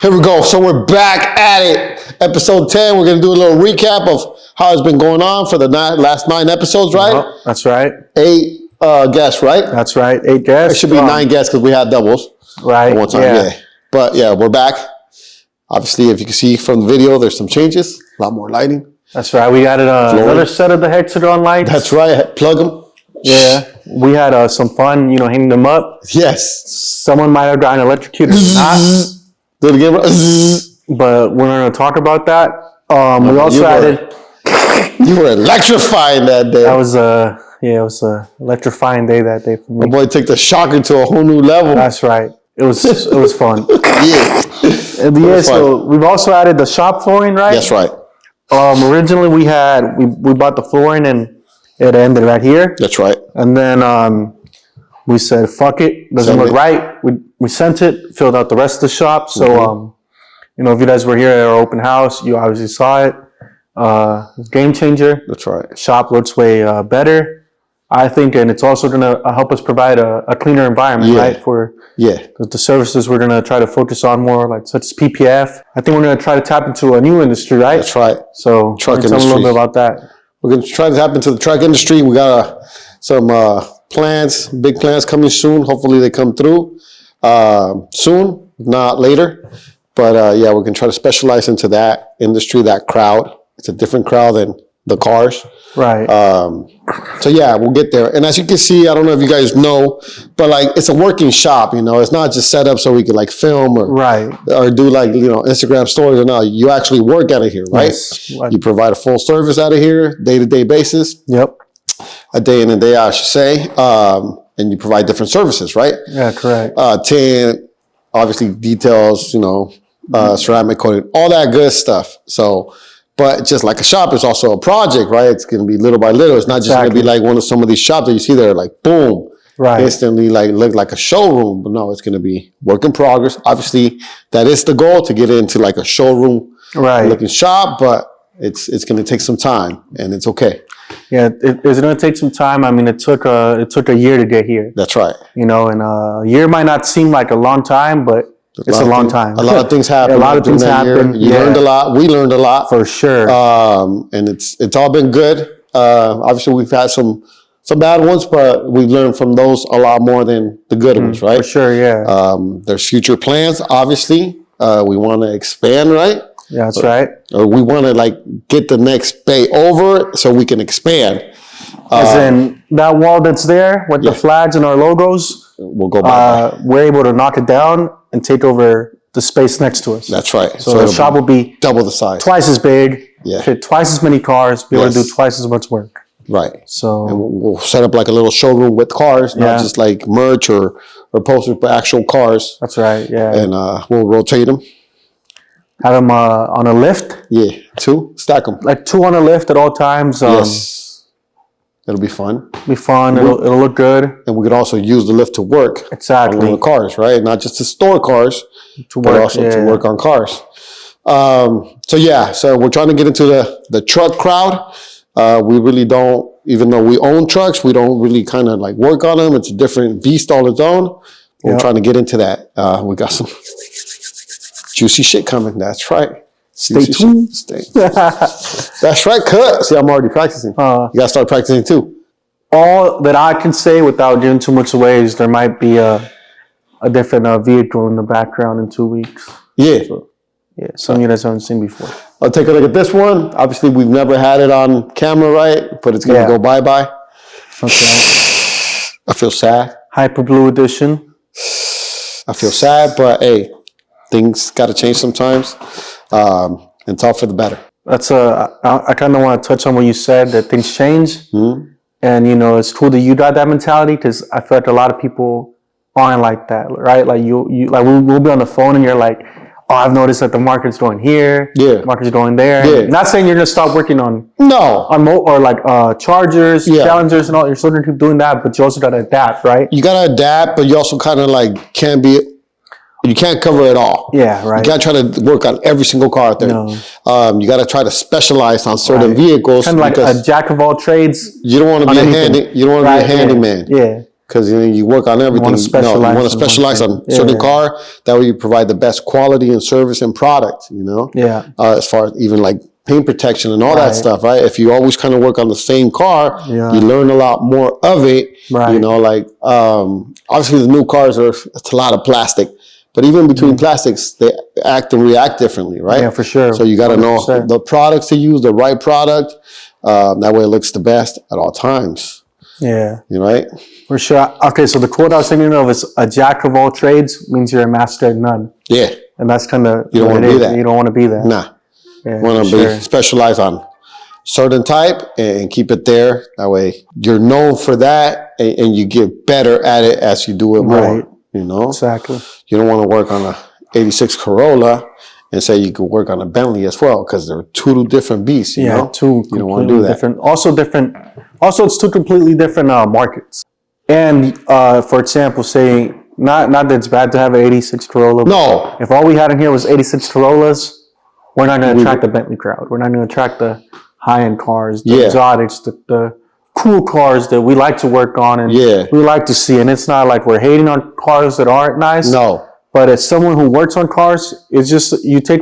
Here we go. So we're back at it. Episode 10. We're going to do a little recap of how it's been going on for the last 9 episodes, right? Oh, that's right. 8 guests, right? That's right. 8 guests. It should be 9 guests because we had doubles. Right. One time, yeah. But yeah, we're back. Obviously, if you can see from the video, there's some changes. A lot more lighting. That's right. We added another set of the hexagon lights. That's right. Plug them. Yeah. We had some fun, hanging them up. Yes. Someone might have gotten electrocuted or not. Do it again. But we're going to talk about that. We also added... You were electrifying that day. That was it was an electrifying day that day for me. My boy took the shocker to a whole new level. That's right. It was fun. Yeah. So we've also added the shop flooring, right? That's right. Originally we bought the flooring and it ended right here. That's right. And then we said, fuck it. Doesn't look right. We sent it, filled out the rest of the shop. So, if you guys were here at our open house, you obviously saw it. Game changer. That's right. Shop looks way better, I think. And it's also going to help us provide a cleaner environment, right? For the services we're going to try to focus on more, like such as PPF. I think we're going to try to tap into a new industry, right? That's right. So truck industry. Tell me a little bit about that. We're going to try to tap into the truck industry. We got some plans, big plans coming soon. Hopefully they come through soon, not later. But we're going to try to specialize into that industry, that crowd. It's a different crowd than the cars. Right. We'll get there. And as you can see, I don't know if you guys know, but it's a working shop, It's not just set up so we can film or do Instagram stories or not. You actually work out of here, right? Yes. You provide a full service out of here, day-to-day basis. Yep. A day in and day out, I should say. And you provide different services, right? Yeah, correct. Tint, obviously details, ceramic coating, all that good stuff. So, but just like a shop, it's also a project, right? It's going to be little by little. It's not just going to be like one of some of these shops that you see that are like, boom, instantly look like a showroom. But no, it's going to be work in progress. Obviously, that is the goal, to get into like a showroom looking shop, but it's going to take some time, and it's okay. Yeah, it's going to take some time. I mean, it took a year to get here. That's right. And a year might not seem like a long time, but it's a long time. A lot of things happen. A lot of things happen. You learned a lot. We learned a lot. For sure. And it's all been good. Obviously, we've had some bad ones, but we've learned from those a lot more than the good ones, right? For sure, yeah. There's future plans, obviously. We want to expand, right? Yeah, that's right. Or we want to get the next bay over so we can expand. As in that wall that's there with the flags and our logos, we'll go by. We're able to knock it down and take over the space next to us. That's right. So the shop will be double the size, twice as big, fit twice as many cars, be able to do twice as much work. Right. So and we'll set up like a little showroom with cars, not just like merch or posters, but actual cars. That's right. Yeah. And we'll rotate them. Have them on a lift. Yeah, 2. Stack them. Like 2 on a lift at all times. Yes. It'll be fun. It'll look good. And we could also use the lift to work. Exactly. On the cars, right? Not just to store cars, but also to work on cars. So we're trying to get into the truck crowd. We really don't, even though we own trucks, we don't really kind of work on them. It's a different beast all its own. We're trying to get into that. We got some juicy shit coming. That's right. Stay tuned. That's right, cut. See, I'm already practicing. You got to start practicing too. All that I can say without giving too much away is there might be a different vehicle in the background in 2 weeks. Yeah. So, some you guys haven't seen before. I'll take a look at this one. Obviously, we've never had it on camera, right? But it's going to go bye-bye. Okay. I feel sad. Hyper Blue Edition. I feel sad, but hey, things got to change sometimes. And it's all for the better. That's I kind of want to touch on what you said, that things change. Mm-hmm. And, it's cool that you got that mentality, because I feel like a lot of people aren't like that, right? Like we'll be on the phone and you're like, oh, I've noticed that the market's going here. Yeah. The market's going there. Yeah. Not saying you're going to stop working on chargers, challengers and all. You're still going to keep doing that, but you also got to adapt, right? You got to adapt, but you also kind of you can't cover it all. Yeah, right. You got to try to work on every single car out there. No. You got to try to specialize on certain vehicles. Kind of like a jack of all trades. You don't want to be a handyman. Yeah. because you work on everything. You want to specialize on certain car. That way you provide the best quality and service and product. As far as even like paint protection and all that stuff, right? If you always kind of work on the same car, you learn a lot more of it. Right. Obviously the new cars it's a lot of plastic. But even between plastics, they act and react differently, right? Yeah, for sure. So you got to know the products to use, the right product. That way it looks the best at all times. Yeah. Right? For sure. Okay, so the quote I was thinking of is, a jack of all trades means you're a master at none. Yeah. And that's kind of you don't want to be that. You don't want to be that. Nah. You want to be specialized on certain type and keep it there. That way you're known for that and you get better at it as you do it more. Exactly. You don't want to work on a 86 Corolla and say you could work on a Bentley as well, because they're two different beasts. You know? Two. You don't want to do that. Different. Also, it's two completely different markets. And for example, say not that it's bad to have an 86 Corolla. No. If all we had in here was 86 Corollas, we're not going to attract the Bentley crowd. We're not going to attract the high-end cars, the exotics, the cool cars that we like to work on and we like to see. And it's not like we're hating on cars that aren't nice. No. But as someone who works on cars, it's just, you take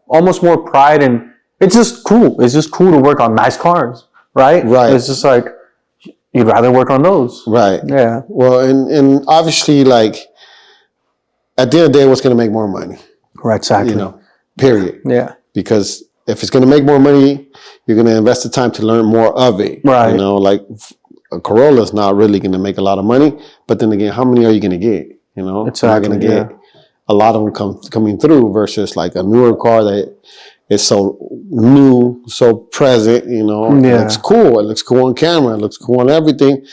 almost more pride, and it's just cool. It's just cool to work on nice cars, right? Right. It's just like, you'd rather work on those. Right. Yeah. Well, and obviously, like, at the end of the day, what's going to make more money? Right, exactly. Period. Yeah. Because if it's going to make more money, you're going to invest the time to learn more of it. Right. Like a Corolla is not really going to make a lot of money. But then again, how many are you going to get? Exactly. You're not going to get a lot of them coming through versus like a newer car that is so new, so present, It looks cool. It looks cool on camera. It looks cool on everything.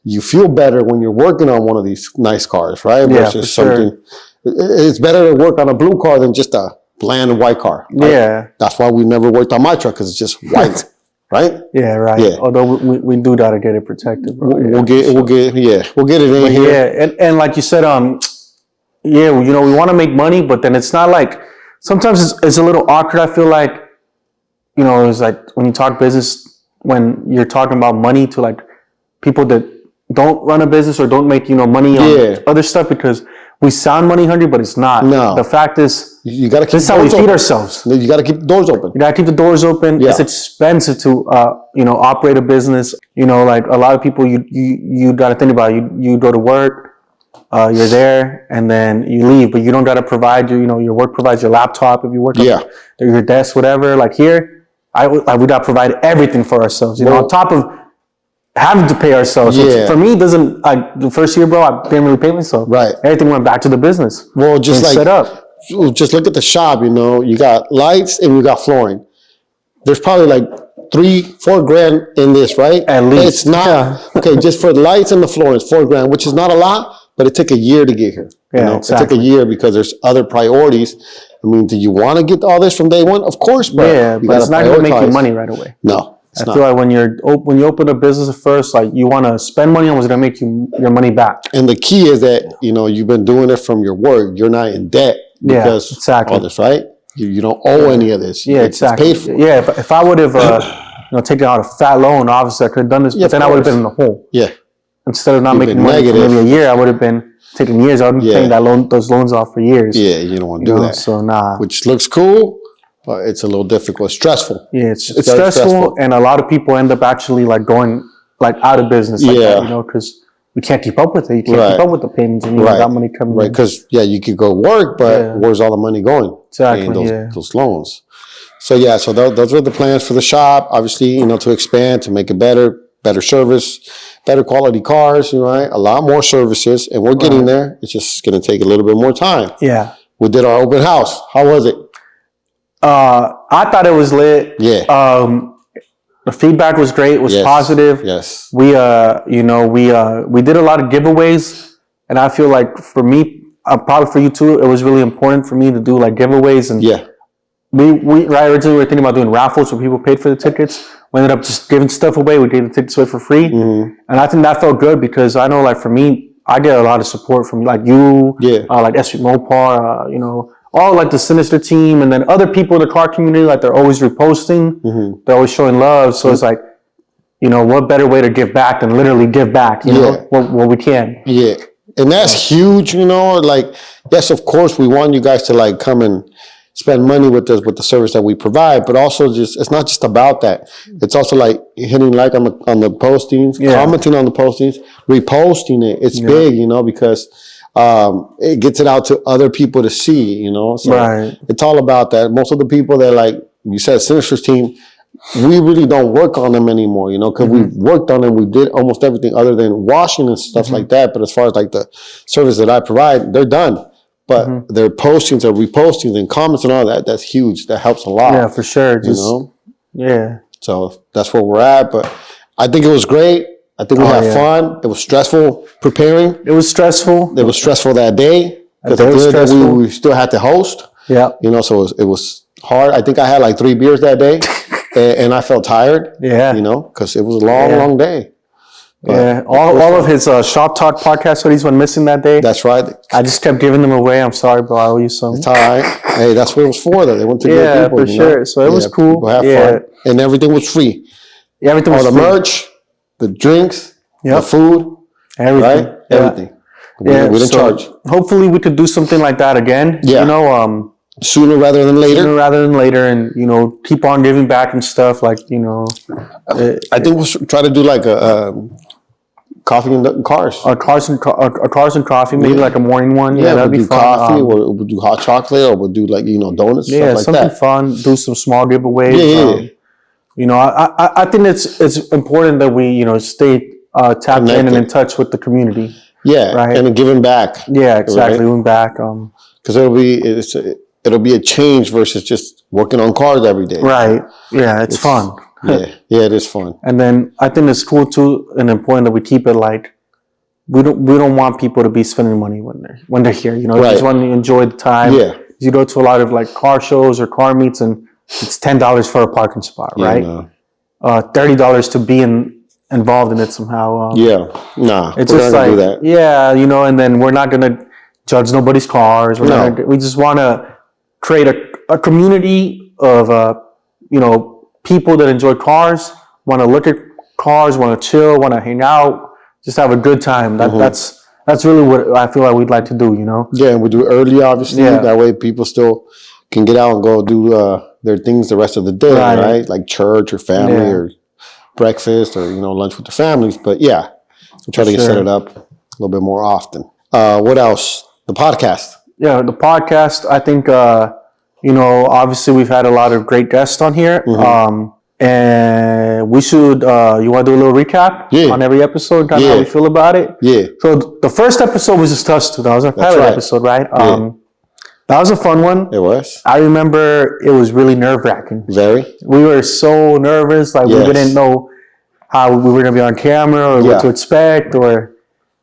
You feel better when you're working on one of these nice cars, right? Versus something. It's better to work on a blue car than just a bland white car. Right? Yeah. That's why we never worked on my truck, because it's just white. Right? Yeah, right. Yeah. Although we do gotta get it protected, bro. We'll get it in here. Yeah, and like you said, we want to make money, but then it's not like, sometimes it's a little awkward. I feel like, it's like when you talk business, when you're talking about money to like people that don't run a business or don't make money on other stuff, because we sound money hungry, but it's not. No. The fact is, you got to keep. This is how we feed ourselves. You got to keep the doors open. You got to keep the doors open. Yeah. It's expensive to operate a business. Like a lot of people, you got to think about it. You go to work, you're there, and then you leave, but you don't got to provide your work provides your laptop if you work on your desk, whatever. Like here, we got to provide everything for ourselves. On top of having to pay ourselves. Yeah. For me, it doesn't, the first year, bro, I didn't really pay myself. Right. Everything went back to the business. Well, just like, set up. Just look at the shop, you got lights and you got flooring. There's probably like $3-4 grand in this, right? At least. It's not, okay, just for the lights and the flooring, it's $4 grand, which is not a lot, but it took a year to get here. Yeah, exactly. It took a year because there's other priorities. I mean, do you want to get all this from day one? Of course, but it's not going to make you money right away. No. I feel like when you open a business at first, like you want to spend money on what's going to make your money back. And the key is that, you've been doing it from your work. You're not in debt because all this, right? You don't owe any of this. It's paid for. Yeah, if I would have taken out a fat loan, obviously I could have done this, but then I would have been in the hole. Yeah. Instead of not making money for maybe a year, I would have been taking years. I would have been paying those loans off for years. Yeah, you don't want to do that. So nah. Which looks cool, but it's a little difficult. It's stressful. Yeah, it's stressful, and a lot of people end up actually like going like out of business. Like that, because we can't keep up with it. You can't keep up with the payments, and you got money coming in. Right, because you could go work, but where's all the money going? Exactly. Those loans. So so those are the plans for the shop. Obviously, to expand, to make it better service, better quality cars. Right, a lot more services, and we're getting there. It's just going to take a little bit more time. Yeah. We did our open house. How was it? I thought it was lit. Yeah. The feedback was great. It was positive. Yes. We did a lot of giveaways, and I feel like for me, probably for you too, it was really important for me to do like giveaways. And we originally were thinking about doing raffles where people paid for the tickets. We ended up just giving stuff away. We gave the tickets away for free, and I think that felt good because I know, like for me, I get a lot of support from like you, like SV Mopar, all like the Sinister team, and then other people in the car community, like they're always reposting, they're always showing love. So it's like, you know, what better way to give back than literally give back, you know, what we can. Yeah. And that's huge, you know, like, yes, of course, we want you guys to like come and spend money with us with the service that we provide, but also just, it's not just about that. It's also like hitting like on the postings, commenting on the postings, reposting it. It's big, you know, because it gets it out to other people to see, you know. So it's all about that. Most of the people that, like you said, Sinister's team, we really don't work on them anymore, you know, because we've worked on them. We did almost everything other than washing and stuff like that. But as far as like the service that I provide, they're done. But their postings or repostings and comments and all that, that's huge. That helps a lot. Yeah, for sure. Just, you know? So that's where we're at. But I think it was great. I think we had fun. It was stressful preparing. It was stressful. It was stressful that day. Because we still had to host. Yeah. You know, so it was hard. I think I had like 3 beers that day. And I felt tired. Yeah. You know, because it was a long day. But all of his Shop Talk podcast hoodies went missing that day. That's right. I just kept giving them away. I'm sorry, bro. I owe you some. It's all right. Hey, that's what it was for, though. They went to good people. For sure. Know? So it was cool. People have fun. And everything was free. Yeah, everything was free. All the merch, the drinks, the food. Everything. Right? Everything. We didn't charge. Hopefully we could do something like that again. Yeah. You know, sooner rather than later. And, you know, keep on giving back and stuff. Like, you know. I think we'll try to do like a coffee and cars. Cars and coffee, maybe like a morning one. Yeah, that'd we'll be do fun. Coffee, or we'll do hot chocolate, or we'll do like, you know, donuts, stuff like something that. fun. Do some small giveaways. You know, I think it's important that we, you know, stay tapped in and in touch with the community. Yeah, right. And giving back. Yeah, exactly. Giving back. Because it'll be a change versus just working on cars every day. Right. Yeah, it's fun. Yeah, it is fun. And then I think it's cool too and important that we keep it like we don't want people to be spending money when they're here. You know, we just want to enjoy the time. Yeah. You go to a lot of like car shows or car meets and it's $10 for a parking spot, right? No. $30 to be involved in it somehow. It's just like do that. You know, and then we're not gonna judge nobody's cars. We just want to create a community of you know, people that enjoy cars, want to look at cars, want to chill, want to hang out, just have a good time. That's really what I feel like we'd like to do, you know? Yeah, and we do it early, obviously. Yeah. That way people still can get out and go do their things the rest of the day, right? Like church or family or breakfast or, you know, lunch with the families. But we try to get set it up a little bit more often. What else? The podcast. Yeah, the podcast, I think... you know, obviously we've had a lot of great guests on here. And we should, you want to do a little recap on every episode, kind of how we feel about it? Yeah. So the first episode was just us two. That was our pilot episode, right? That was a fun one. It was. I remember it was really nerve-wracking. Very. We were so nervous. Like we didn't know how we were going to be on camera or what to expect or...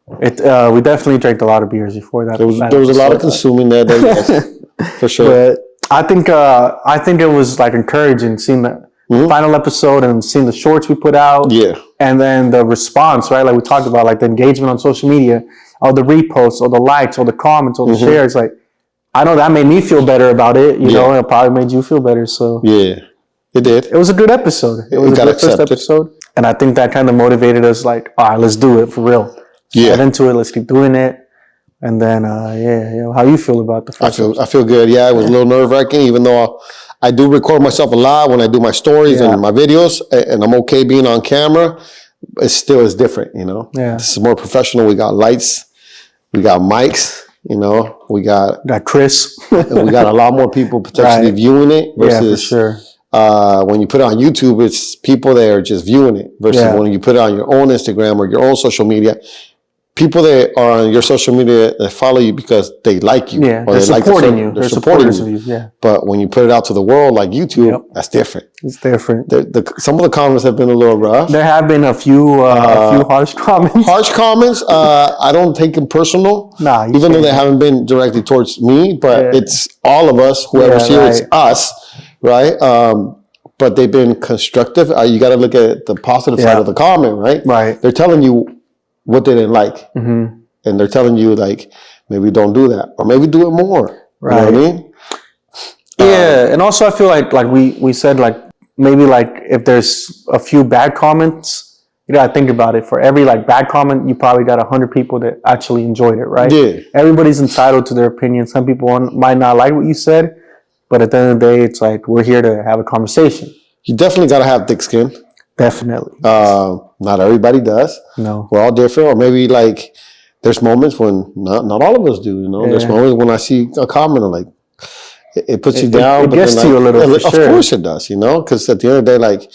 we definitely drank a lot of beers before that. There was a lot of consuming that day, yes, for sure. But I think it was like encouraging seeing the final episode and seeing the shorts we put out. Yeah. And then the response, right? Like we talked about, like the engagement on social media, all the reposts, all the likes, all the comments, all the shares. Like I know that made me feel better about it. You know, and it probably made you feel better. So it did. It was a good episode. It was a good first episode, and I think that kind of motivated us. Like, all right, let's do it for real. Get into it. Let's keep doing it. And then, how you feel about the first I feel good. Yeah, it was a little nerve-wracking, even though I do record myself a lot when I do my stories and my videos, and I'm okay being on camera. It still is different, you know? Yeah. This is more professional. We got lights. We got mics, you know? We got Chris. And we got a lot more people potentially viewing it versus for sure. When you put it on YouTube, it's people that are just viewing it versus when you put it on your own Instagram or your own social media. People that are on your social media that follow you because they like you. Yeah, they're supporting you. They're supporters of you. Yeah. But when you put it out to the world like YouTube, that's different. It's different. Some of the comments have been a little rough. There have been a few harsh comments. Harsh comments. I don't take them personal. Nah, even though they haven't been directly towards me, but it's all of us. Whoever's here, it's us, right? But they've been constructive. You got to look at the positive side of the comment, right? Right. They're telling you what they didn't like. And they're telling you, like, maybe don't do that. Or maybe do it more. Right. You know what I mean? Yeah. And also I feel like we said, like, maybe, like, if there's a few bad comments, you gotta think about it. For every like bad comment, you probably got 100 people that actually enjoyed it, right? Yeah. Everybody's entitled to their opinion. Some people might not like what you said, but at the end of the day, it's like we're here to have a conversation. You definitely got to have thick skin. Definitely. Not everybody does. No. We're all different. Or maybe like there's moments when not all of us do. You know, there's moments when I see a comment, I'm like, it puts you down. It gets then, to you a little. Of course it does. You know, because at the end of the day, like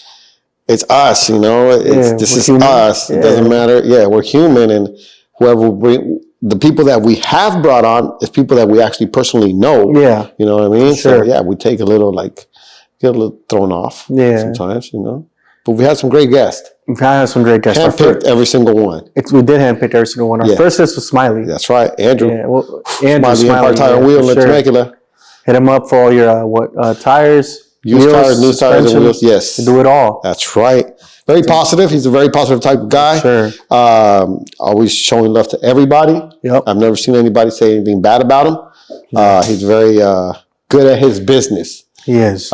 it's us. You know, this is human. Us. It doesn't matter. Yeah, we're human, and whoever the people that we have brought on is people that we actually personally know. Yeah. You know what I mean? Sure. So yeah, we take a little get a little thrown off. Yeah. Sometimes, you know. But we had some great guests. We've had some great guests. Handpicked every single one. We did handpick every single one. Our first guest was Smiley. That's right. Andrew. Yeah. Well, Andrew Smiley Tire and Wheel in Temecula. Hit him up for all your tires, used tires, new tires, and wheels. Yes. Do it all. That's right. Very positive. He's a very positive type of guy. Sure. Always showing love to everybody. Yep. I've never seen anybody say anything bad about him. He's very good at his business. He is. He's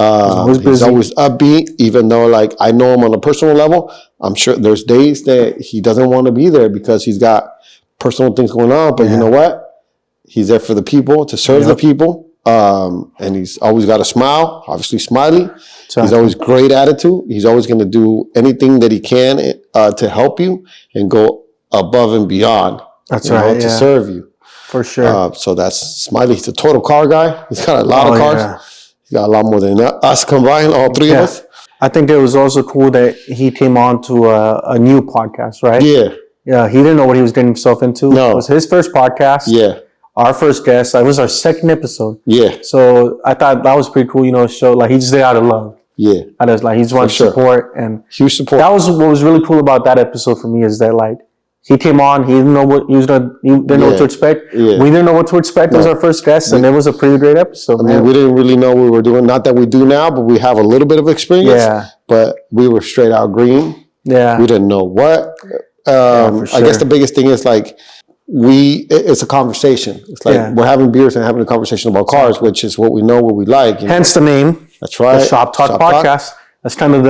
always upbeat, even though like I know him on a personal level. I'm sure there's days that he doesn't want to be there because he's got personal things going on. But you know what? He's there for the people, to serve the people. And he's always got a smile, obviously Smiley. Exactly. He's always great attitude. He's always going to do anything that he can to help you and go above and beyond. That's right. To serve you. For sure. So that's Smiley. He's a total car guy. He's got a lot of cars. Yeah. He's got a lot more than us combined, all three of us. I think it was also cool that he came on to a new podcast, right? Yeah. Yeah. He didn't know what he was getting himself into. No. It was his first podcast. Yeah. Our first guest. It was our second episode. Yeah. So I thought that was pretty cool, you know, show like he just did it out of love. Yeah. I just like he just wanted support and huge support. That was what was really cool about that episode for me is that like he came on, he didn't know what he didn't know what to expect. Yeah. We didn't know what to expect as our first guest, and it was a pretty great episode. I mean, we didn't really know what we were doing. Not that we do now, but we have a little bit of experience. Yeah. But we were straight out green. Yeah. We didn't know what. For sure. I guess the biggest thing is like it's a conversation. It's like we're having beers and having a conversation about cars, which is what we know, what we like. Hence the name. That's right. The Shop Talk Podcast. That's kind of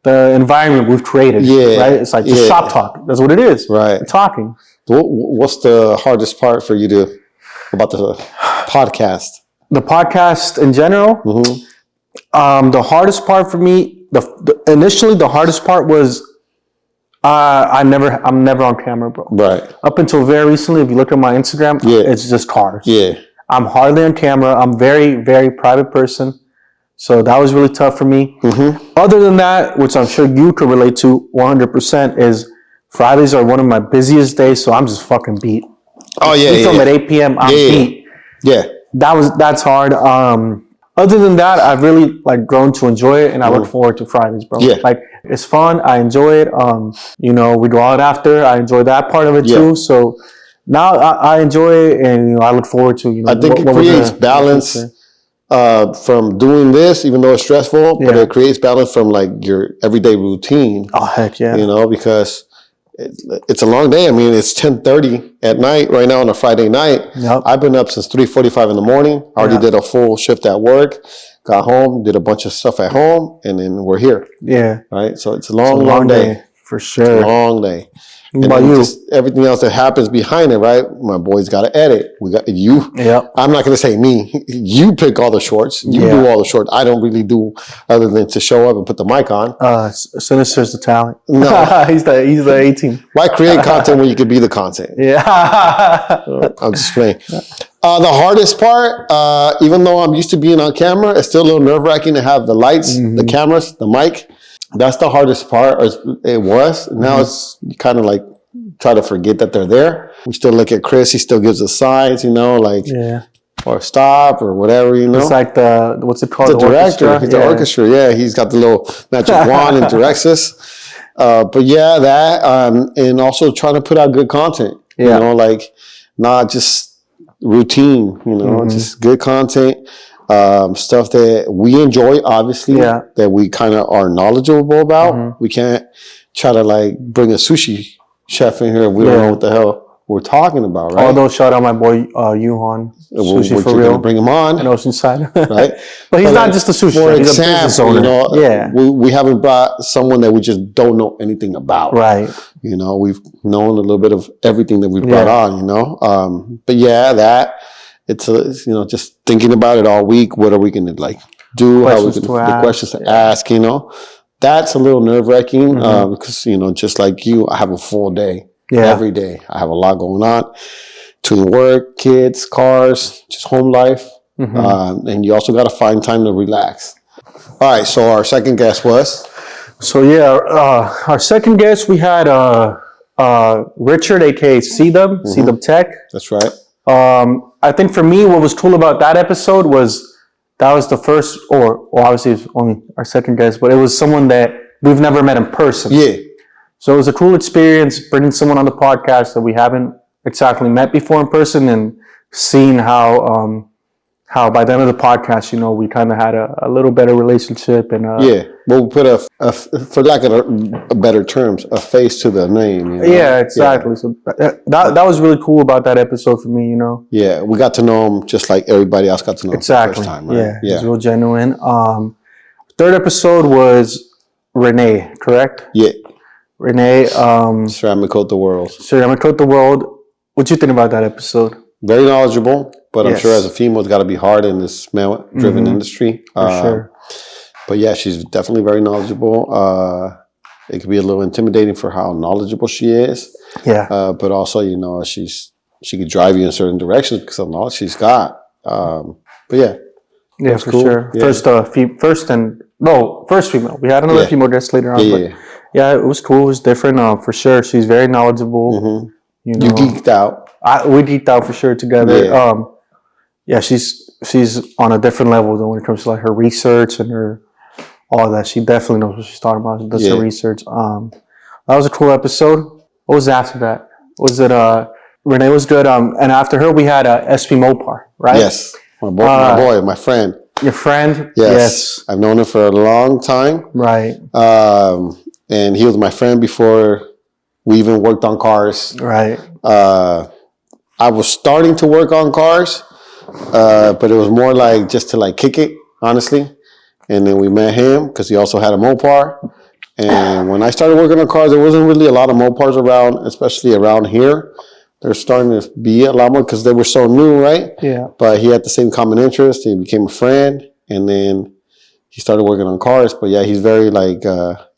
the environment we've created. Yeah. Right? It's like just shop talk. That's what it is. Right. We're talking. What's the hardest part for you about the podcast? The podcast in general? Mm-hmm. The hardest part for me, initially the hardest part was I'm never on camera, bro. Right. Up until very recently, if you look at my Instagram, it's just cars. Yeah. I'm hardly on camera. I'm very, very private person. So that was really tough for me. Mm-hmm. Other than that, which I'm sure you could relate to 100%, is Fridays are one of my busiest days, so I'm just fucking beat. Oh, yeah, we film at 8 p.m., I'm beat. Yeah. That's hard. Other than that, I've really like grown to enjoy it, and I look forward to Fridays, bro. Yeah. Like, it's fun. I enjoy it. You know, we go out after. I enjoy that part of it too. So now I enjoy it, and you know, I look forward to, you know, I think it creates balance. From doing this, even though it's stressful, but it creates balance from like your everyday routine. Oh, heck yeah. You know, because it's a long day. I mean, it's 10:30 at night right now on a Friday night. Yep. I've been up since 3:45 in the morning. I already did a full shift at work, got home, did a bunch of stuff at home, and then we're here. Yeah. Right? So it's a long day. For sure. It's a long day. What about you? Just everything else that happens behind it, right? My boys got to edit. We got you. Yep. I'm not going to say me. You pick all the shorts. You do all the shorts. I don't really do other than to show up and put the mic on. Sinister's the talent. No, he's the A-team. Why create content when you could be the content? Yeah. I'm just playing. The hardest part, even though I'm used to being on camera, it's still a little nerve-wracking to have the lights, the cameras, the mic. That's the hardest part, or it was. Now it's kind of like try to forget that they're there. We still look at Chris. He still gives us signs, you know, like or stop or whatever, you know. It's like what's it called? The director. Orchestra? He's the orchestra. Yeah, he's got the little magic wand and directs us. But yeah, that and also trying to put out good content. You know, like not just routine. You know, just good content. Stuff that we enjoy, obviously, that we kind of are knowledgeable about. We can't try to like bring a sushi chef in here if we don't know what the hell we're talking about, right? Although shout out my boy Yuhan, Sushi for real, bring him on in Oceanside, right? But he's not just a sushi. For He's example, a business owner. you know, yeah, we haven't brought someone that we just don't know anything about, right. You know, we've known a little bit of everything that we brought on, you know. But yeah, it's you know, just thinking about it all week. What are we going to like do? How we the questions to ask? You know, that's a little nerve wracking because you know, just like you, I have a full day. Yeah. Every day. I have a lot going on between work, kids, cars, just home life. And you also got to find time to relax. All right. So our second guest was? So yeah, our second guest, we had Richard, a.k.a. C-Dub, C-Dub Tech. That's right. I think for me, what was cool about that episode was that was the first, or obviously it's only our second guest, but it was someone that we've never met in person. Yeah. So it was a cool experience bringing someone on the podcast that we haven't exactly met before in person and seeing how by the end of the podcast, you know, we kind of had a little better relationship. And we'll put for lack of a better terms, a face to the name. You know? Yeah, exactly. So that was really cool about that episode for me, you know. Yeah, we got to know him just like everybody else got to know him for the first time, right? Yeah, it's real genuine. Third episode was Renee, correct? Yeah. Renee. Ceramic Coat the World. Ceramic Coat the World. What'd you think about that episode? Very knowledgeable, but I'm sure as a female, it's got to be hard in this male-driven industry. For sure. But yeah, she's definitely very knowledgeable. It could be a little intimidating for how knowledgeable she is. Yeah. But also, you know, she could drive you in certain directions because of the knowledge she's got. But yeah. Yeah, for cool. sure. Yeah. First female. We had another female guest later on. Yeah, it was cool. It was different. For sure. She's very knowledgeable. You know, you geeked out. We geeked out for sure together. Yeah. She's on a different level though when it comes to like her research and her all that. She definitely knows what she's talking about. Does her research. That was a cool episode. What was after that? Was it Renee was good. And after her we had SP Mopar, right? Yes. My boy, my friend. Your friend? Yes. I've known him for a long time. Right. And he was my friend before we even worked on cars. Right. I was starting to work on cars, but it was more like just to like kick it, honestly. And then we met him because he also had a Mopar. And when I started working on cars, there wasn't really a lot of Mopars around, especially around here. They're starting to be a lot more because they were so new, right? Yeah. But he had the same common interest. He became a friend, and then he started working on cars. But yeah, he's very like I'll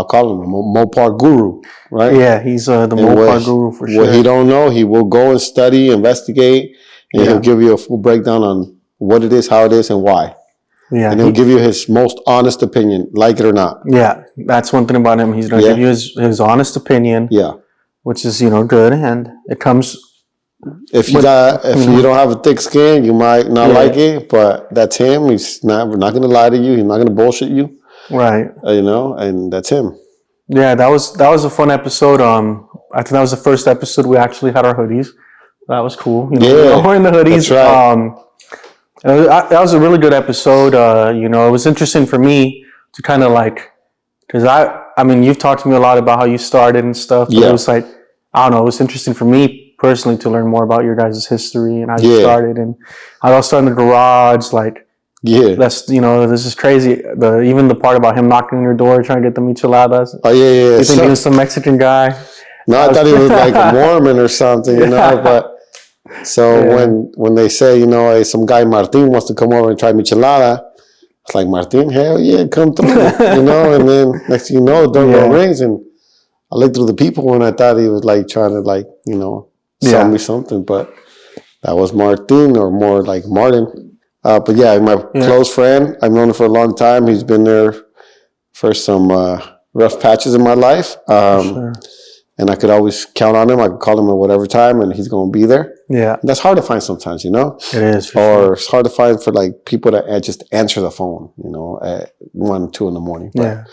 call him a Mopar guru, right? Yeah, he's the Mopar guru for sure. What he don't know, he will go and study, investigate, and he'll give you a full breakdown on what it is, how it is, and why. Yeah, and he'll give you his most honest opinion, like it or not. Yeah, that's one thing about him. He's going to give you his honest opinion. Yeah. Which is, you know, good, and it comes. If you don't have a thick skin, you might not like it, but that's him. He's not going to lie to you. He's not going to bullshit you, right? You know, and that's him. Yeah, that was a fun episode. I think that was the first episode we actually had our hoodies. That was cool. You know, we were wearing the hoodies. That's right. That was a really good episode. You know, it was interesting for me to kind of like, because I mean, you've talked to me a lot about how you started and stuff. But it was like, I don't know, it was interesting for me personally to learn more about your guys' history and how you started and how you started in the garage. Like, that's, you know, this is crazy. Even the part about him knocking on your door trying to get the micheladas. Oh, yeah. You think he was some Mexican guy? No, I thought he was like a Mormon or something, you know, but so when they say, you know, hey, some guy Martin wants to come over and try michelada, it's like, Martin, hell yeah, come through, you know, and then next thing you know, the doorbell rings, and I looked through the people and I thought he was like trying to like, you know, sell me something, but that was Martin, or more like Martin. But yeah, my close friend, I've known him for a long time. He's been there for some rough patches in my life. And I could always count on him. I could call him at whatever time and he's going to be there. Yeah. And that's hard to find sometimes, you know? It is. It's hard to find for like people that just answer the phone, you know, at 1, 2 in the morning. But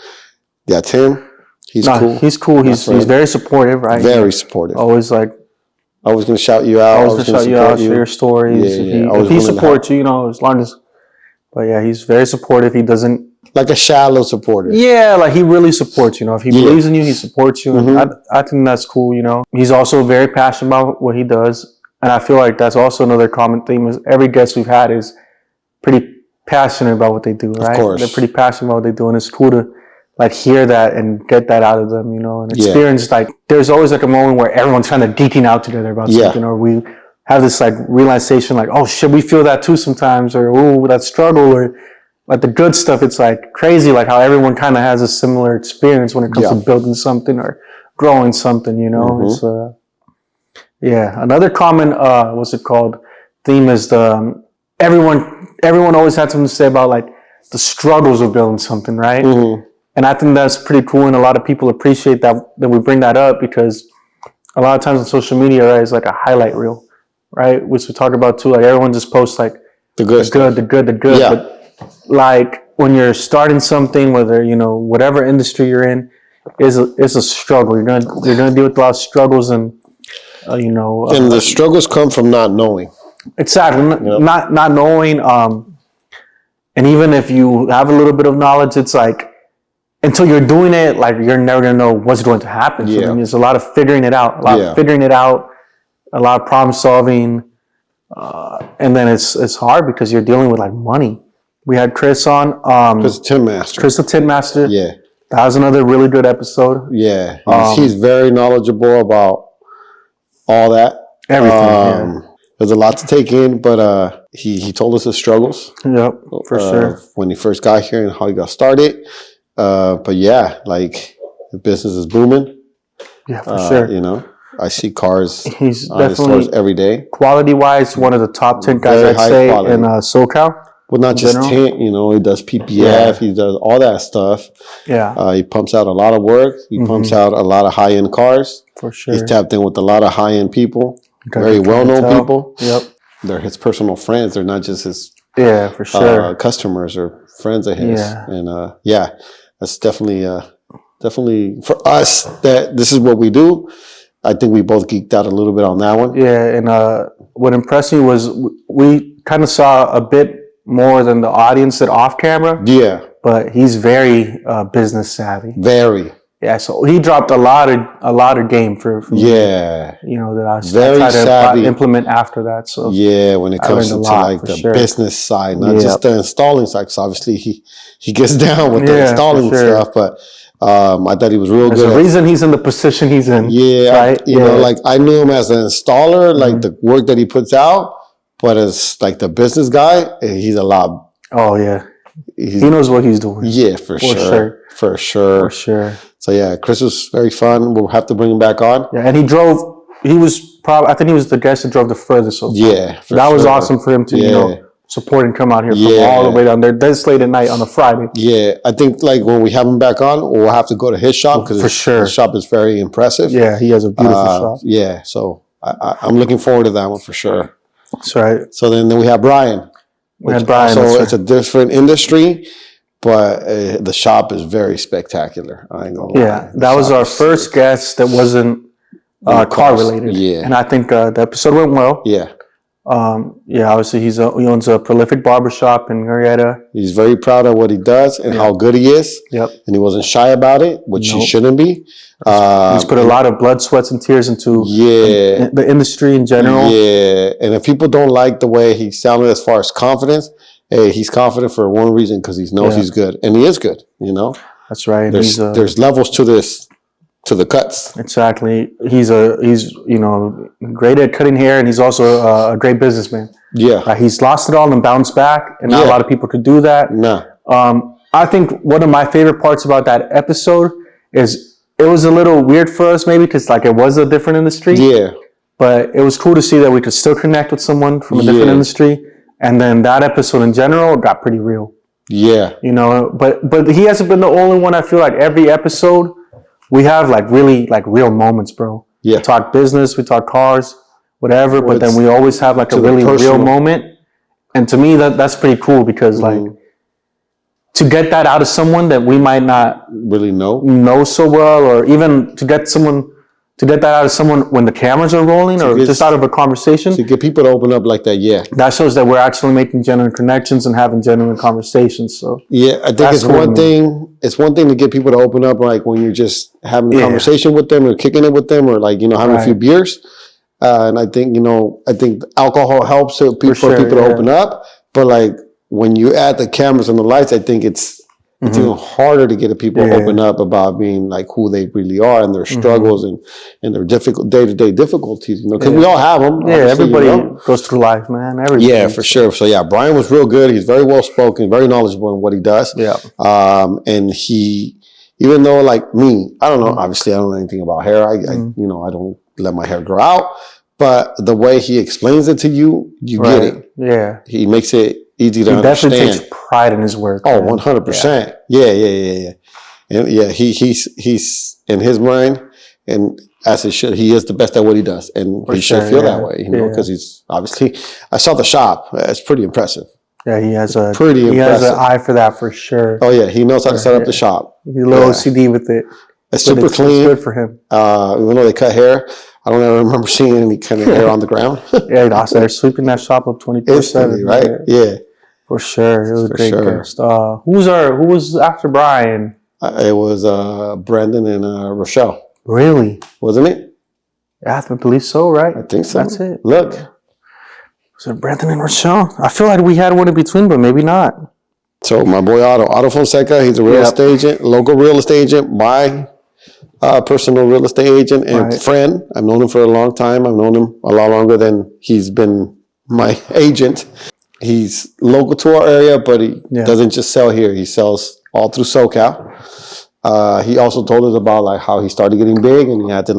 yeah, it's him. He's cool. He's cool. He's very supportive, right? Very supportive. Always like. Always going to shout you out. Always going to shout you out, share your stories. If he supports you, you know, as long as. But yeah, he's very supportive. He doesn't like a shallow supporter. Yeah, like he really supports, if he believes in you, he supports you. Mm-hmm. And I think that's cool, He's also very passionate about what he does. And I feel like that's also another common theme is every guest we've had is pretty passionate about what they do, right? Of course. They're pretty passionate about what they do. And it's cool to like hear that and get that out of them, and experience like there's always like a moment where everyone's kind of geeking out together about something, or we have this like realization like, oh shit, we feel that too sometimes, or oh, that struggle, or like the good stuff. It's like crazy, like how everyone kind of has a similar experience when it comes to building something or growing something, It's another common what's it called theme is the everyone always had something to say about like the struggles of building something, right? And I think that's pretty cool, and a lot of people appreciate that we bring that up, because a lot of times on social media, right, it's like a highlight reel, right, which we talk about too. Like everyone just posts like the good. Yeah. But like when you're starting something, whether whatever industry you're in, is a struggle. You're gonna deal with a lot of struggles, and and the struggles come from not knowing. Exactly, not knowing. And even if you have a little bit of knowledge, it's like until you're doing it, like you're never gonna know what's going to happen. So there's a lot of figuring it out, a lot of problem solving, and then it's hard because you're dealing with like money. We had Chris on, Chris the Tin Master. Yeah, that was another really good episode. Yeah, he's very knowledgeable about all that. Everything. There's a lot to take in, but he told us his struggles. Yep, for sure. When he first got here and how he got started. But yeah, like the business is booming. Yeah, for sure. I see cars He's on his stores every day. Quality-wise, one of the top 10 guys, I'd say, quality. In SoCal. Well, not just tint, he does PPF, he does all that stuff. Yeah. He pumps out a lot of work. He pumps out a lot of high-end cars. For sure. He's tapped in with a lot of high-end people, very well-known people. Yep. They're his personal friends. They're not just his for sure. Customers or friends of his. Yeah. And that's definitely for us that this is what we do. I think we both geeked out a little bit on that one. Yeah, and what impressed me was we kind of saw a bit more than the audience did off camera. Yeah. But he's very business savvy. Very. Yeah, so he dropped a lot of game for me, that I try to implement after that. So when it comes to like the business side, not just the installing side, because obviously he gets down with the installing stuff, but I thought he was real good. There's a reason he's in the position he's in. Yeah, right? Like I knew him as an installer, like the work that he puts out, but as like the business guy, he's a lot. Oh yeah, he knows what he's doing. Yeah, for sure. So yeah, Chris was very fun. We'll have to bring him back on. Yeah, and he was I think he was the guest that drove the furthest. So yeah, that was awesome for him to support and come out here from all the way down there this late at night on a Friday. Yeah, I think like when we have him back on, we'll have to go to his shop because his shop is very impressive. Yeah, he has a beautiful shop. Yeah, so I'm looking forward to that one for sure. That's right. So then we have Brian. So it's a different industry. But the shop is very spectacular. I ain't gonna lie. That was our first guest that wasn't car related. Yeah, and I think the episode went well. Yeah. Obviously he owns a prolific barbershop in Marietta. He's very proud of what he does and how good he is. Yep. And he wasn't shy about it, which he shouldn't be. He's put a lot of blood, sweats, and tears into the industry in general. Yeah, and if people don't like the way he sounded as far as confidence. Hey, he's confident for one reason because he knows he's good, and he is good. That's right. There's levels to this, to the cuts. Exactly. He's great at cutting hair, and he's also a great businessman. Yeah. He's lost it all and bounced back, and not a lot of people could do that. No. I think one of my favorite parts about that episode is it was a little weird for us, maybe because like it was a different industry. Yeah. But it was cool to see that we could still connect with someone from a different industry. And then that episode in general got pretty real. Yeah. But he hasn't been the only one. I feel like every episode we have like really like real moments, bro. Yeah. We talk business, we talk cars, whatever, but then we always have like a really real moment. And to me that's pretty cool because like to get that out of someone that we might not really know so well, or even to get someone to get that out of someone when the cameras are rolling or just out of a conversation. To get people to open up like that, yeah. That shows that we're actually making genuine connections and having genuine conversations. So yeah, I think it's one thing. It's one thing to get people to open up, like when you're just having a conversation with them or kicking it with them, or like having a few beers. And I think alcohol helps for people to open up. But like when you add the cameras and the lights, I think it's even harder to get people to open up about being like who they really are and their struggles and their difficult day-to-day difficulties, because we all have them. Yeah, everybody goes through life, man. Everybody. Yeah, for sure. So yeah, Brian was real good. He's very well spoken, very knowledgeable in what he does. Yeah. And he, even though like me, I don't know, obviously I don't know anything about hair. I don't let my hair grow out, but the way he explains it to you, you get it. Yeah. He makes it easy to understand. He definitely takes pride in his work. Oh, 100%. Yeah. And yeah, he's in his mind, and as it should, he is the best at what he does, and he should feel that way, because he's obviously. I saw the shop; it's pretty impressive. Yeah, he has an eye for that for sure. Oh yeah, he knows how to set up the shop. He's a little OCD with it. It's super clean. It's good for him. Even though they cut hair, I don't ever remember seeing any kind of hair on the ground. Yeah, they're sweeping that shop up 24/7. Right? Yeah. For sure, it was a great guest. Who was after Brian? It was Brandon and Rochelle. Really? Wasn't it? Yeah, I believe so. Right? I think so. That's it. Look, was it Brandon and Rochelle? I feel like we had one in between, but maybe not. So my boy Otto Fonseca, he's a real estate agent, local real estate agent, my personal real estate agent and friend. I've known him for a long time. I've known him a lot longer than he's been my agent. He's local to our area, but he doesn't just sell here. He sells all through SoCal. He also told us about like how he started getting big, and he had to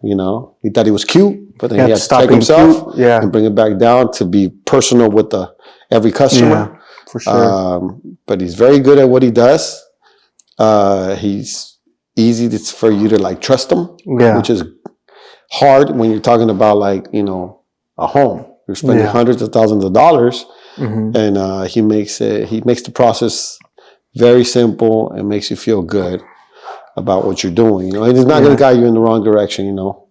he thought he was cute, but then he had to check himself and bring it back down to be personal with every customer. Yeah, for sure. But he's very good at what he does. He's easy for you to like trust him, which is hard when you're talking about like a home. You're spending hundreds of thousands of dollars, and he makes the process very simple and makes you feel good about what you're doing. And he's not going to guide you in the wrong direction.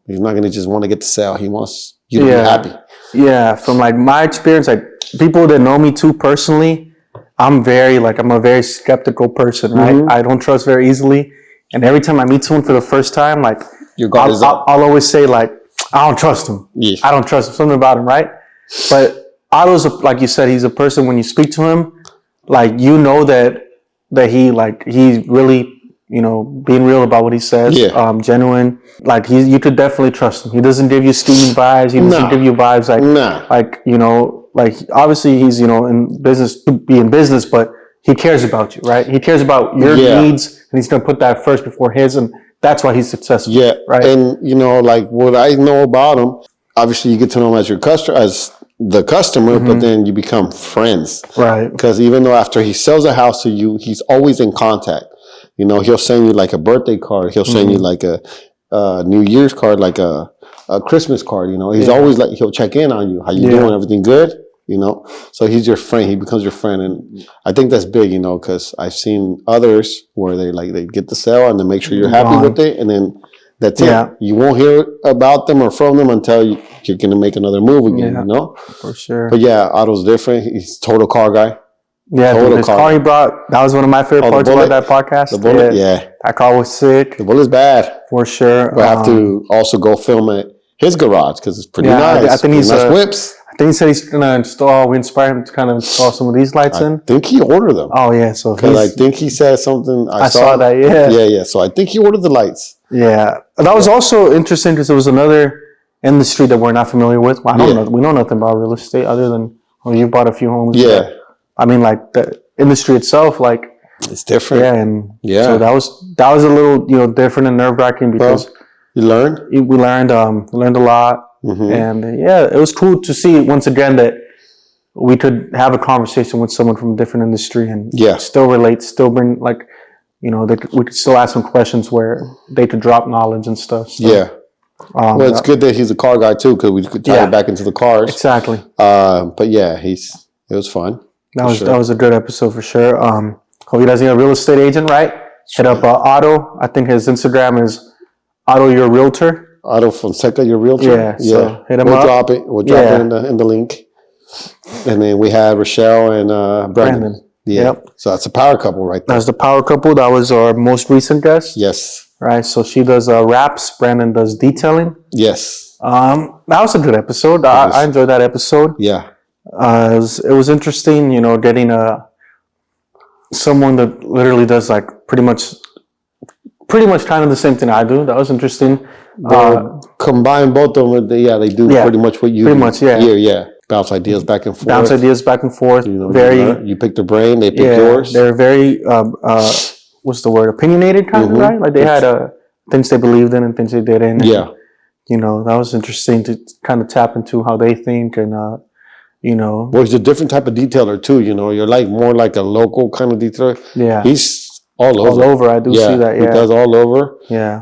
He's not going to just want to get the sale. He wants you to be happy. Yeah, from like my experience, like people that know me too personally, I'm a very skeptical person, right? I don't trust very easily, and every time I meet someone for the first time, like I'll always say like, I don't trust him. Yeah. I don't trust him. Something about him, right? But Otto's like you said, he's a person when you speak to him, like that he's really being real about what he says. Genuine. Like you could definitely trust him. He doesn't give you steamy vibes. He doesn't give you vibes like obviously he's in business to be in business, but he cares about you, right? He cares about your needs, and he's gonna put that first before his, and that's why he's successful. Yeah, right. And like what I know about him, obviously you get to know him as the customer, but then you become friends, right? Because even though after he sells a house to you, he's always in contact. He'll send you like a birthday card. He'll send you like a New Year's card, like a Christmas card. He's always like, he'll check in on you. How you doing? Everything good? So he's your friend. He becomes your friend, and I think that's big. Because I've seen others where they get the sale and they make sure you're happy with it, and then that's it. You won't hear about them or from them until you're going to make another move again. For sure. But yeah, Otto's different. He's a total car guy. Yeah, his car he brought, that was one of my favorite parts about that podcast. The bullet, that car was sick. The bullet's bad. For sure. We'll have to also go film at his garage because it's pretty nice. I think he's nice whips. I think he said he's going to install, we inspired him to kind of install some of these lights in. I think he ordered them. Oh, yeah. So because I think he said something. I saw that, Yeah. So I think he ordered the lights. Yeah. That was also interesting because it was another industry that we're not familiar with. Well, I don't know. We know nothing about real estate other than, you bought a few homes. Yeah. I mean, like the industry itself, like it's different. Yeah, so that was a little different and nerve wracking because you learned. We learned a lot, and it was cool to see once again that we could have a conversation with someone from a different industry and still relate, still bring we could still ask some questions where they could drop knowledge and stuff. So, well, it's good that he's a car guy too because we could tie it back into the cars. Exactly. But yeah, it was fun. That was a good episode for sure. Hope you guys need a real estate agent, right? Hit up Otto. I think his Instagram is Otto, your realtor. Otto Fonseca, your realtor. Yeah. So hit him we'll up. Drop it. We'll drop it in the link. And then we had Rochelle and Brandon. Yeah. Yep. So that's a power couple right there. That's the power couple. That was our most recent guest. Yes. Right. So she does wraps. Brandon does detailing. Yes. That was a good episode. I enjoyed that episode. Yeah. It was interesting, getting someone that literally does like pretty much kind of the same thing I do. That was interesting. Combine both of them. They do pretty much what you do. Pretty much, yeah. Yeah. Bounce ideas back and forth. You pick their brain, they pick yours. They're very, what's the word? Opinionated kind of, right? Like they had things they believed in and things they didn't. Yeah. And, that was interesting to kind of tap into how they think and, Well, he's a different type of detailer too. You're like more like a local kind of detailer. Yeah. He's all over. All over. I do see that. Yeah. He does all over. Yeah.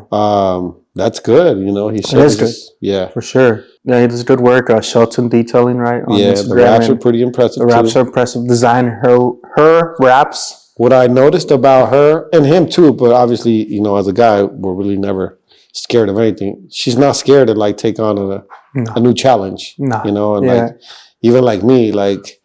That's good. He shows. It is good. Yeah. For sure. Yeah, he does good work. Shelton Detailing, right? On Instagram. The wraps are pretty impressive. The wraps are impressive. Design her wraps. What I noticed about her and him too, but obviously, as a guy, we're really never scared of anything. She's not scared to like take on a new challenge. No. Like even like me, like,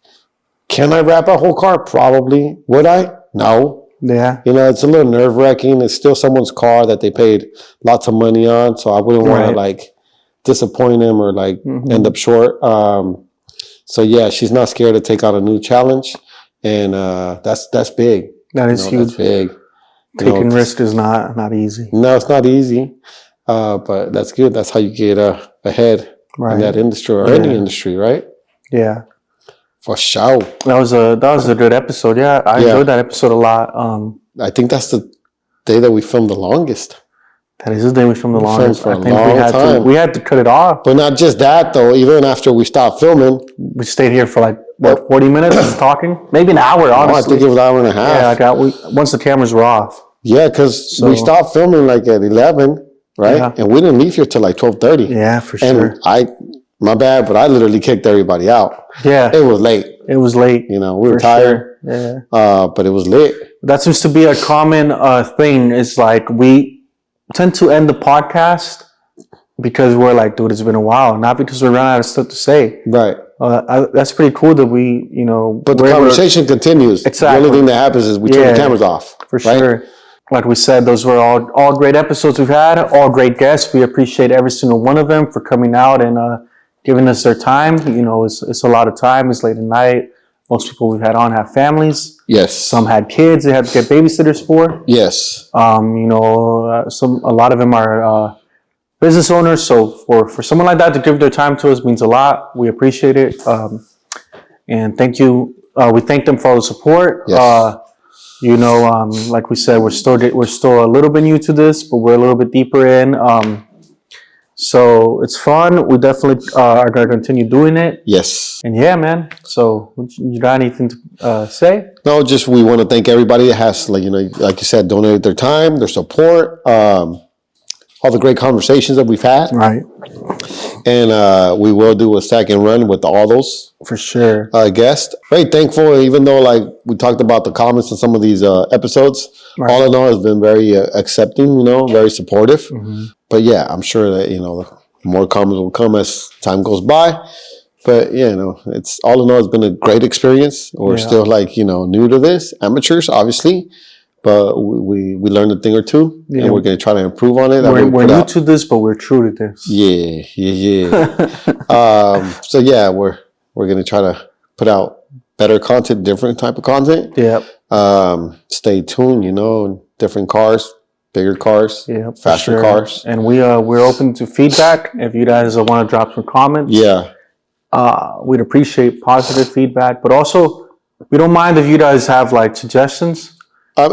can I wrap a whole car? Probably. Would I? No. Yeah. It's a little nerve wracking. It's still someone's car that they paid lots of money on, so I wouldn't want to like disappoint him or like end up short. So yeah, she's not scared to take on a new challenge, and that's big. That is huge. That's big. Taking risk is not easy. No, it's not easy, but that's good. That's how you get ahead in that industry or any industry, right? Yeah. For sure. That was a good episode. Yeah, I enjoyed that episode a lot. I think that's the day that we filmed the longest. That is the day we filmed the longest. For a long time. We had to cut it off. But not just that though. Even after we stopped filming, we stayed here for like 40 minutes talking, maybe an hour. Honestly, I think it was an hour and a half. Yeah, once the cameras were off. Yeah, because we stopped filming like at 11, right? Yeah. And we didn't leave here till like 12:30. Yeah, for sure. And my bad, but I literally kicked everybody out. Yeah. It was late. It was late. We were tired. Sure. Yeah. But it was lit. That seems to be a common thing. It's like we tend to end the podcast because we're like, dude, it's been a while. Not because we ran out of stuff to say. Right. That's pretty cool that we, But the conversation continues. Exactly. The only thing that happens is we turn the cameras off. For sure. Like we said, those were all great episodes we've had, all great guests. We appreciate every single one of them for coming out and giving us their time. It's a lot of time. It's late at night. Most people we've had on have families. Yes. Some had kids they had to get babysitters for. Yes. A lot of them are business owners. So for someone like that to give their time to us means a lot. We appreciate it. And thank you. We thank them for all the support. Yes. Like we said, we're still a little bit new to this, but we're a little bit deeper in. So it's fun. We definitely are going to continue doing it. Yes. And yeah, man. So you got anything to say? No, just we want to thank everybody that has, like you said, donated their time, their support, all the great conversations that we've had. Right. And we will do a second run with all those. For sure. Guests. Very thankful, even though like we talked about the comments in some of these episodes. Right. All in all, has been very accepting, very supportive. Mm-hmm. But yeah, I'm sure that, more comments will come as time goes by. But it's all in all, it's been a great experience. We're still like, new to this, amateurs, obviously. But we learned a thing or two, and we're going to try to improve on it. We're new to this, but we're true to this. Yeah. So yeah, we're going to try to put out better content, different type of content. Yep. Stay tuned, different cars, bigger cars, faster cars. And we're open to feedback. If you guys want to drop some comments, we'd appreciate positive feedback. But also, we don't mind if you guys have like suggestions. What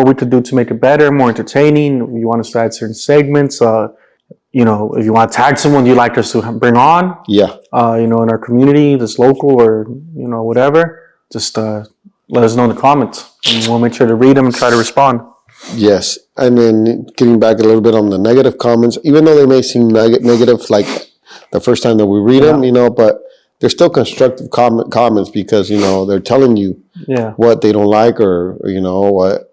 we could do to make it better, more entertaining. If you want us to add certain segments, if you want to tag someone you'd like us to bring on, in our community, this local or whatever, just let us know in the comments, and we'll make sure to read them and try to respond. Yes, and then getting back a little bit on the negative comments, even though they may seem negative, like the first time that we read them, but they're still constructive comments because they're telling you what they don't like or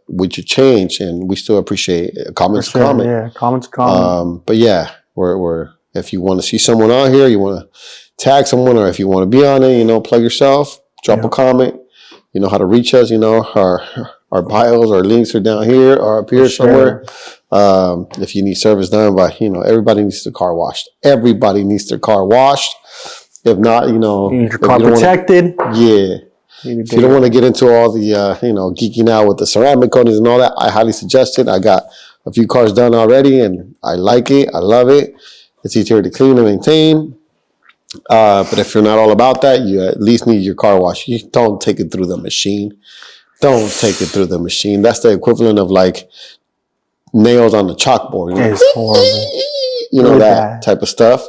would you change? And we still appreciate comments. For sure, comment. Yeah, comments. Comment. But yeah, we're if you want to see someone on here, you want to tag someone, or if you want to be on it, plug yourself, drop a comment. You know how to reach us. Our bios, our links are down here or up here somewhere. If you need service done by, everybody needs their car washed. Everybody needs their car washed. If not, you need your car protected. If you don't want to get into all the, geeking out with the ceramic coatings and all that, I highly suggest it. I got a few cars done already, and I like it. I love it. It's easier to clean and maintain. But if you're not all about that, you at least need your car washed. You don't take it through the machine. Don't take it through the machine. That's the equivalent of like nails on the chalkboard. It's horrible. That type of stuff.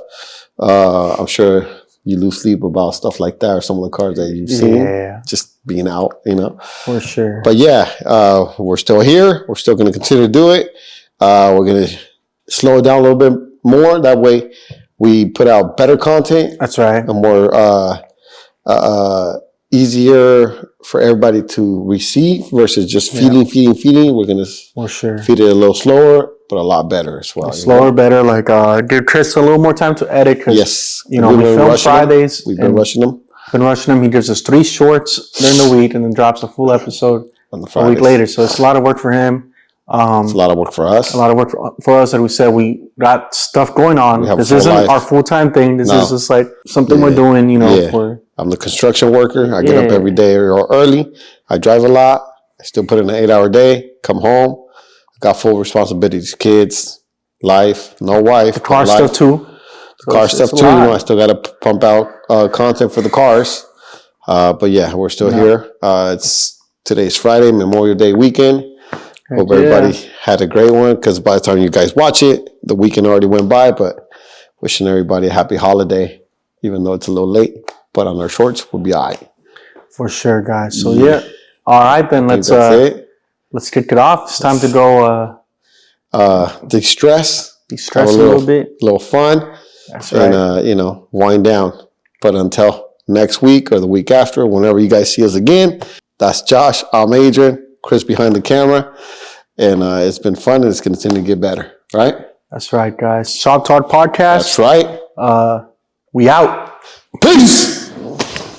I'm sure you lose sleep about stuff like that, or some of the cars that you've seen just being out, For sure. But yeah, we're still here. We're still going to continue to do it. We're going to slow it down a little bit more. That way we put out better content. That's right. And more easier for everybody to receive versus just feeding. We're going to feed it a little slower, but a lot better as well. Slower, better. Like give Chris a little more time to edit. Yes. We film Fridays. We've been rushing them. He gives us 3 shorts during the week and then drops a full episode a week later. So it's a lot of work for him. It's a lot of work for us. A lot of work for us. And we said we got stuff going on. This isn't our full-time thing. This is just like something we're doing, I'm the construction worker. I get up every day early. I drive a lot. I still put in an 8-hour day. Come home. I got full responsibilities. Kids, life, no wife. The car stuff too. I still got to pump out content for the cars. But yeah, we're still here. Today's Friday, Memorial Day weekend. Hope everybody had a great one, because by the time you guys watch it, the weekend already went by. But wishing everybody a happy holiday, even though it's a little late. But on our shorts, we'll be all right. For sure, guys. So all right, then let's kick it off. It's time to go de-stress a little bit, a little fun. That's right. And wind down. But until next week or the week after, whenever you guys see us again, that's Josh. I'm Adrian. Chris behind the camera. And it's been fun, and it's going to continue to get better. Right? That's right, guys. Shop Talk Podcast. That's right. We out. Peace.